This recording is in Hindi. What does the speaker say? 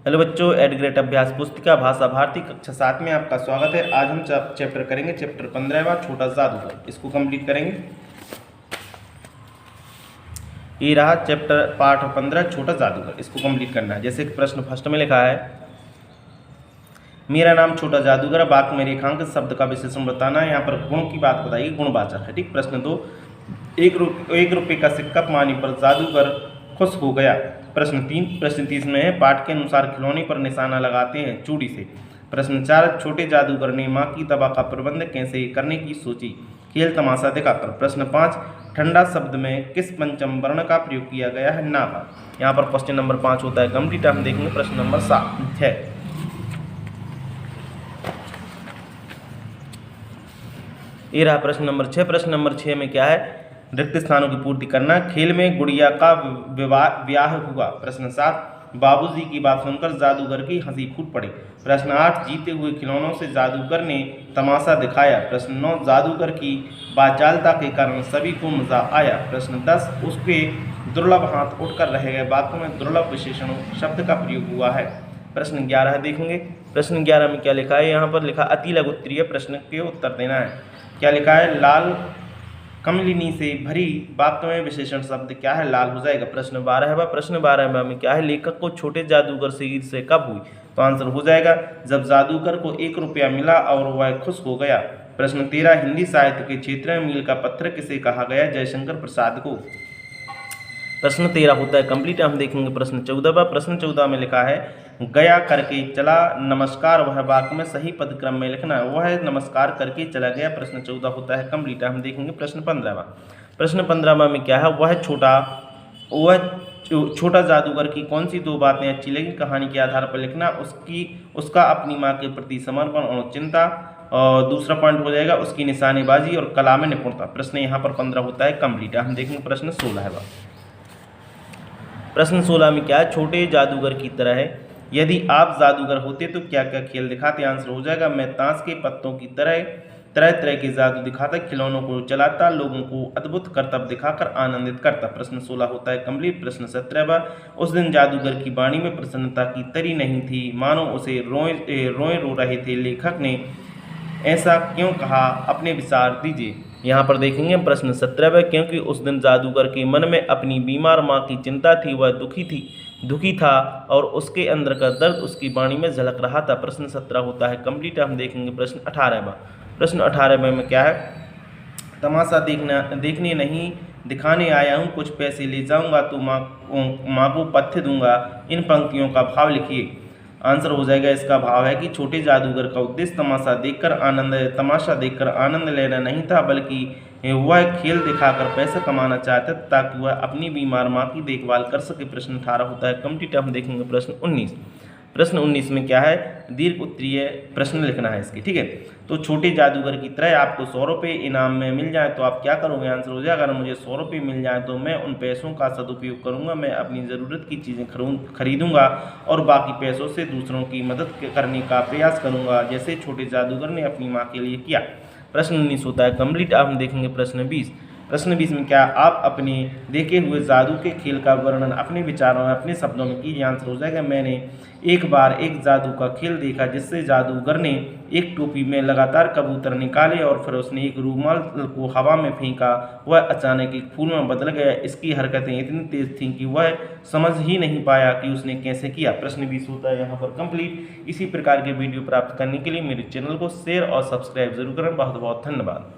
हेलो बच्चों, एट ग्रेट अभ्यास पुस्तिका भाषा भारती कक्षा 7 में आपका स्वागत है। आज हम चैप्टर करेंगे चैप्टर 15वां छोटा जादूगर। इसको कंप्लीट करेंगे। ये रहा चैप्टर पाठ 15 छोटा जादूगर। इसको कंप्लीट करना है। जैसे कि प्रश्न फर्स्ट में लिखा है, मेरा नाम छोटा जादूगर, वाक्य में रेखांकित शब्द का विशेषण बताना है। यहाँ पर गुण की बात बताइए, गुणवाचक है। ठीक। प्रश्न 2, एक रुपये का सिक्का पानी पर जादूगर खुश हो गया। प्रश्न 3 में है, पाठ के अनुसार खिलौने पर निशाना लगाते हैं चूड़ी से। प्रश्न 4, छोटे जादूगर ने माँ की दवा का प्रबंध कैसे करने की सोची, खेल तमाशा दिखाकर। प्रश्न 5, ठंडा शब्द में किस पंचम वर्ण का प्रयोग किया गया है, ना का। यहाँ पर क्वेश्चन नंबर 5 होता है कंप्लीट। हम देखेंगे प्रश्न नंबर 6। ये रहा प्रश्न नंबर 6। प्रश्न नंबर 6 में क्या है, रिक्त स्थानों की पूर्ति करना। खेल में गुड़िया का ब्याह हुआ। प्रश्न 7, बाबूजी की बात सुनकर जादूगर की हंसी फूट पड़ी। प्रश्न 8, जीते हुए खिलौनों से जादूगर ने तमाशा दिखाया। प्रश्न 9, जादूगर की बाचालता के कारण सभी को मजा आया। प्रश्न 10, उसके दुर्लभ हाथ उठकर रह गए। वाक्य में दुर्लभ विशेषण शब्द का प्रयोग हुआ है। प्रश्न 11 देखेंगे। प्रश्न 11 में क्या लिखा है, यहाँ पर लिखा अति लघु उत्तरीय प्रश्न के उत्तर देना है। क्या लिखा है, लाल कमलिनी से भरी। वाक्य में विशेषण शब्द क्या है, लाल हो जाएगा। प्रश्न 12 है। प्रश्न 12 में क्या है, लेखक को छोटे जादूगर से ईर्ष्या कब हुई, तो आंसर हो जाएगा जब जादूगर को 1 रुपया मिला और वह खुश हो गया। प्रश्न 13, हिंदी साहित्य के क्षेत्र में मील का पत्थर किसे कहा गया, जयशंकर प्रसाद को। प्रश्न 13 होता है कंप्लीट। हम देखेंगे प्रश्न 14। प्रश्न 14 में लिखा है, गया करके चला नमस्कार, वह वाक्य में सही पद क्रम में लिखना है। वह नमस्कार करके चला गया। प्रश्न 14 होता है कंप्लीट। हम देखेंगे प्रश्न 15। प्रश्न 15 में क्या है, वह छोटा जादूगर की कौन सी 2 बातें अच्छी लगी, कहानी के आधार पर लिखना। उसका अपनी माँ के प्रति समर्पण और चिंता। और दूसरा पॉइंट हो जाएगा उसकी निशानेबाजी और कला में निपुणता। प्रश्न यहाँ पर 15 होता है कंप्लीट। हम देखेंगे प्रश्न 16 है। प्रश्न 16 में क्या है, छोटे जादूगर की तरह है, यदि आप जादूगर होते तो क्या क्या खेल दिखाते। आंसर हो जाएगा, मैं ताश के पत्तों की तरह तरह के जादू दिखाता, खिलौनों को चलाता, लोगों को अद्भुत करतब दिखाकर आनंदित करता। प्रश्न 16 होता है कंप्लीट। प्रश्न 17, उस दिन जादूगर की वाणी में प्रसन्नता की तरी नहीं थी, मानो उसे रोए रो रहे थे। लेखक ने ऐसा क्यों कहा, अपने विचार दीजिए। यहाँ पर देखेंगे प्रश्न 17, क्योंकि उस दिन जादूगर के मन में अपनी बीमार माँ की चिंता थी, वह दुखी था और उसके अंदर का दर्द उसकी वाणी में झलक रहा था। प्रश्न 17 होता है कंप्लीट। हम देखेंगे प्रश्न 18। प्रश्न 18 में क्या है, तमाशा देखने नहीं दिखाने आया हूँ, कुछ पैसे ले जाऊँगा तो माँ को पथ्य दूंगा। इन पंक्तियों का भाव लिखिए। आंसर हो जाएगा, इसका भाव है कि छोटे जादूगर का उद्देश्य तमाशा देखकर आनंद लेना नहीं था, बल्कि वह खेल दिखाकर पैसा कमाना चाहता था ताकि वह अपनी बीमार माँ की देखभाल कर सके। प्रश्न 18 होता है कंप्लीट। हम देखेंगे प्रश्न 19। प्रश्न 19 में क्या है, दीर्घ उत्तरीय प्रश्न लिखना है इसकी। ठीक है, तो छोटे जादूगर की तरह आपको 100 रुपये इनाम में मिल जाए तो आप क्या करोगे। आंसर हो जाएगा, अगर मुझे 100 रुपये मिल जाए तो मैं उन पैसों का सदुपयोग करूंगा, मैं अपनी ज़रूरत की चीज़ें खरीदूंगा और बाकी पैसों से दूसरों की मदद करने का प्रयास करूंगा, जैसे छोटे जादूगर ने अपनी माँ के लिए किया। प्रश्न 19 होता है कंप्लीट। आप हम देखेंगे प्रश्न 20। प्रश्न 20 में क्या, आप अपने देखे हुए जादू के खेल का वर्णन अपने विचारों में अपने शब्दों में कीजिए। आंसर हो जाएगा, मैंने एक बार एक जादू का खेल देखा जिससे जादूगर ने एक टोपी में लगातार कबूतर निकाले और फिर उसने एक रूमाल को हवा में फेंका, वह अचानक एक फूल में बदल गया। इसकी हरकतें इतनी तेज थीं कि वह समझ ही नहीं पाया कि उसने कैसे किया। प्रश्न 20 होता है यहाँ पर कंप्लीट। इसी प्रकार के वीडियो प्राप्त करने के लिए मेरे चैनल को शेयर और सब्सक्राइब जरूर करें। बहुत बहुत धन्यवाद।